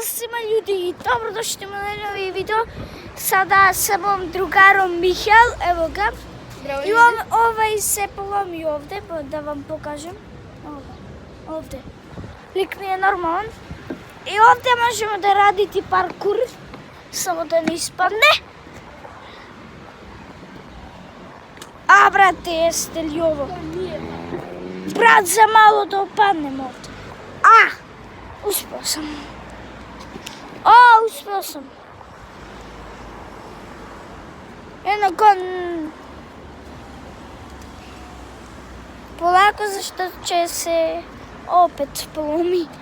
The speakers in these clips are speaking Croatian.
Pozdrav svima ljudi i dobrodošli na novi video. Sada sa mom drugarom Mihael, evo ga. Zdravo, I on ovaj se polomio ovdje, da vam pokažem. Ovdje. Lik mi je normalan. I ovdje možemo da raditi parkour, samo da ne ispadne. A brate, jeste li ovo? Brat, za malo da opadnem ovdje. Uspio sam. Uspio sam. Polako, zašto će se opet polomiti.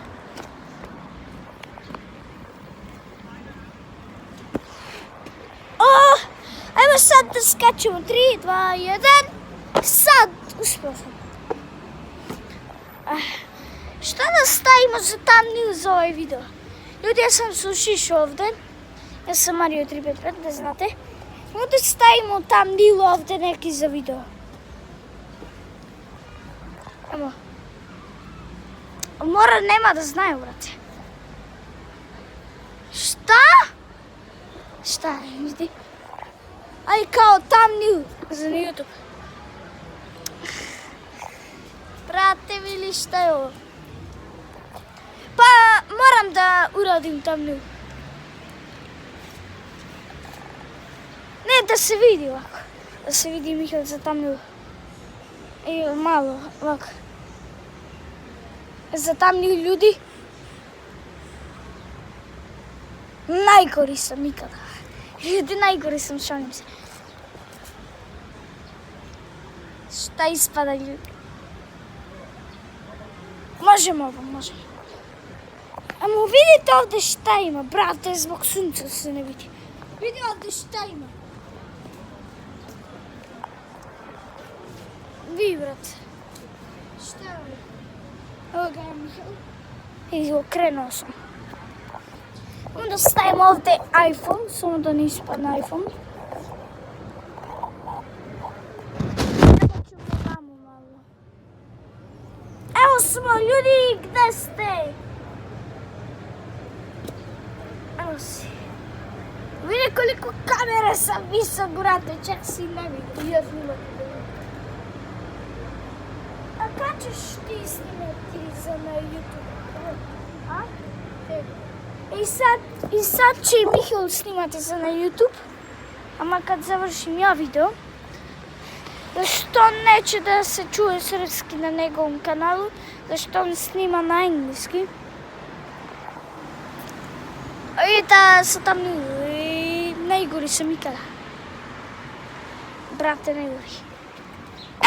Ajmo sad da skačemo. 3, 2, 1. Sad! Uspio sam. Šta da stavimo za thumbnail za ovaj video? Ljudi, ja sam Sušiš ovdje. Ja sam Mario 355, da znate. Ovdje stavimo thumbnail ovdje neki za video. Evo. Mora nema da znaju, brate. Šta? Šta, vidi? Aj kao thumbnail za YouTube. Brate, vidi šta je ovo? Pa moram da uradim thumbnail. Ne, da se vidi ovako. Da se vidi Mihael za thumbnail. I malo ovako. Za thumbnail ljudi. Najgori sam ikada. Ljudi, najgori sam, šalim se. Šta ispada, ljudi? Možemo ovo, možemo. Amo vidite ovdje šta ima, brate, zbog sunca se ne vidi. Vidi ovdje šta ima. Vidi, brate. Šta je ovdje? Evo ga je Mihael. I okrenuo sam. Onda stavimo ovdje iPhone, samo da ne ispadne iPhone. Evo smo, ljudi, gdje ste? Evo si. Vidi koliko kamere sam visok, brate, čak si ne vidi. Ja snimam. A kad ćeš ti snimati za na YouTube? A? I sad će Mihael snimati za na YouTube. Ama kad završim ja video, zašto neće da se čuje srpski na njegovom kanalu, zašto on snima na engleski. I da se tam najgori sam ikada. Brate, najgori.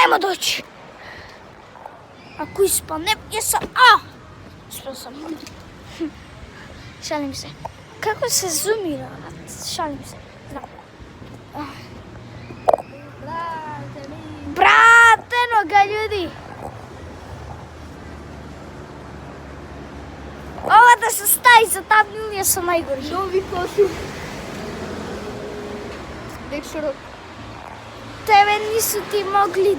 Ajmo doći. Ako ispadnem, jesam. Uspio sam. Šalim se. Kako se zoomira? Šalim se. Znam. Brate, noga, ljudi. Ovo da se stavi za thumbnail, ja sam najgori. Novi kosu. Nek širok. Tebe nisu ti mogli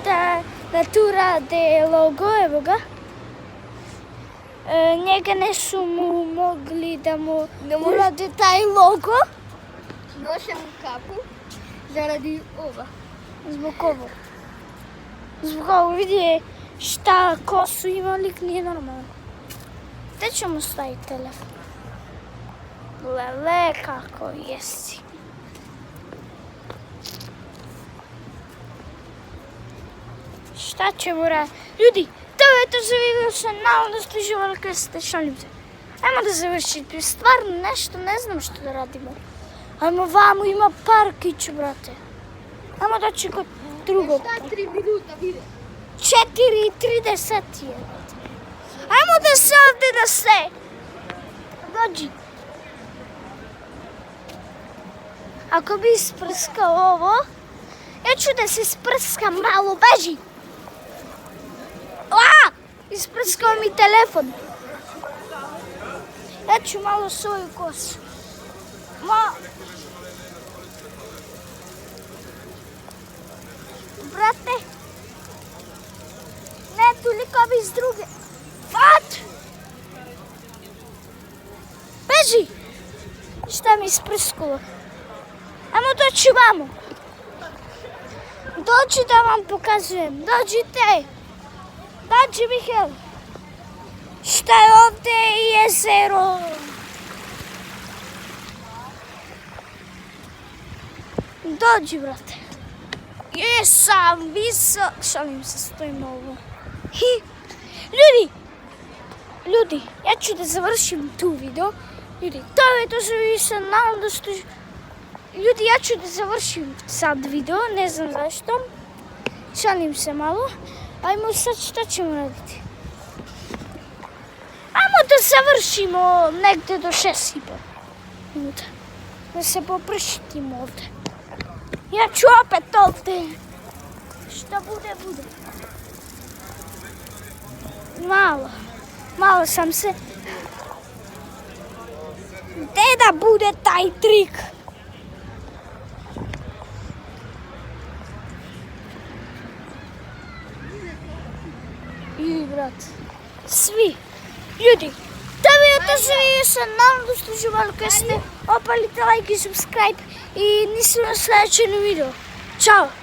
da tu rade logo, evo ga. Njega ne su mu mogli da mu urade taj logo. Nošem kapu zaradi ova. Zbog ovo. Zbog ovo vidi šta kosu ima, lik nije normalno. Gdje ćemo staviti telefon? Lele, kako jesi. Šta ćemo raditi? Ljudi, to je to za video se navodno ste živali kreste, šalim se. Ajmo da završiti, stvarno nešto ne znam što da radimo. Ajmo vamo, ima parkić, brate. Ajmo doći kod drugog. Šta 3 minuta vide? 4:30 je. Ajmo da se ovdje da se. Dođi. Ako bi isprskao ovo, ja ću da se sprskam malo, beži. Isprskao mi telefon. Ja ću malo svoju kosu. Brate, ne toliko bi iz druge. What? Kaži, šta mi isprskulo. Ajmo doći vamo. Dođi da vam pokazujem. Dođite. Dođi, Mihael. Šta je ovdje jezero? Dođi, brate. Jesam visok. Šalim se, stojim ovo. Ljudi, ja ću da završim tu video. Ljudi, to je to što vi se nadam da ste... Ljudi, ja ću da završim sad video, ne znam zašto. Šalim se malo. Ajmo sad, šta ćemo raditi? Ajmo da završimo negdje do 6:30 minuta. Da se popršitimo ovdje. Ja ću opet ovdje. Šta bude, bude. Malo sam se... Gdje da bude taj trik? I brat, svi, ljudi, da vi to svi se nadam da ste uživali kad ste opalite like i subscribe i nisam na sljedećem video. Ćao!